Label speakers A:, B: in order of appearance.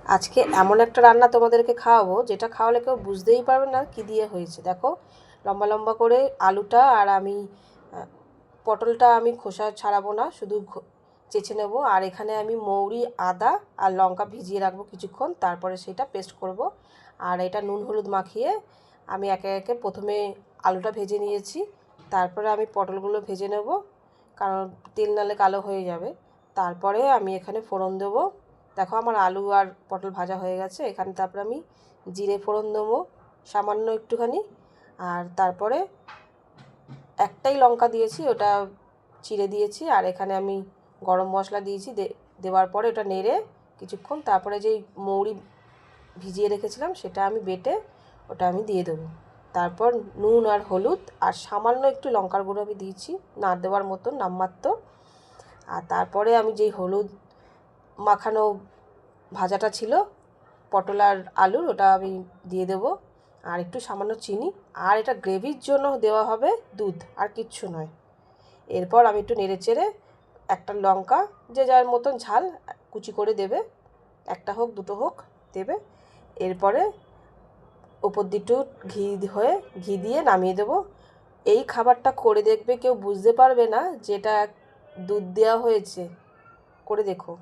A: আজকে এমন একটা রান্না তোমাদেরকে খাওয়াবো যেটা খাওয়ালে কেউ বুঝতেই পারবে না কী দিয়ে হয়েছে। দেখো, লম্বা লম্বা করে আলুটা আর আমি পটলটা আমি খোসা ছাড়াবো না, শুধু চেঁচে নেবো। আর এখানে আমি মৌরি, আদা আর লঙ্কা ভিজিয়ে রাখবো কিছুক্ষণ, তারপরে সেটা পেস্ট করব। আর এটা নুন হলুদ মাখিয়ে আমি একে একে প্রথমে আলুটা ভেজে নিয়েছি, তারপরে আমি পটলগুলো ভেজে নেব, কারণ তেল নালে কালো হয়ে যাবে। তারপরে আমি এখানে ফোড়ন দেবো। দেখো, আমার আলু আর পটল ভাজা হয়ে গেছে। এখানে তারপরে আমি জিরে ফোড়ন দেবো সামান্য একটুখানি, আর তারপরে একটাই লঙ্কা দিয়েছি, ওটা চিড়ে দিয়েছি। আর এখানে আমি গরম মশলা দিয়েছি। দেওয়ার পরে ওটা নেড়ে কিছুক্ষণ, তারপরে যেই মৌরি ভিজিয়ে রেখেছিলাম সেটা আমি বেটে ওটা আমি দিয়ে দেবো। তারপর নুন আর হলুদ আর সামান্য একটু লঙ্কার গুঁড়ো আমি দিয়েছি, না দেওয়ার মতন নামমাত্র। আর তারপরে আমি যেই হলুদ মাখানো ভাজাটা ছিল পটল আর আলুর, ওটা আমি দিয়ে দেবো। আর একটু সামান্য চিনি, আর এটা গ্রেভির জন্য দেওয়া হবে দুধ, আর কিচ্ছু নয়। এরপর আমি একটু নেড়ে চেড়ে একটা লঙ্কা যে যার মতন ঝাল কুচি করে দেবে, একটা হোক দুটো হোক দেবে। এরপরে ওপর দিকটু ঘি দিয়ে নামিয়ে দেবো। এই খাবারটা করে দেখবে, কেউ বুঝতে পারবে না যেটা দুধ দেওয়া হয়েছে। করে দেখো।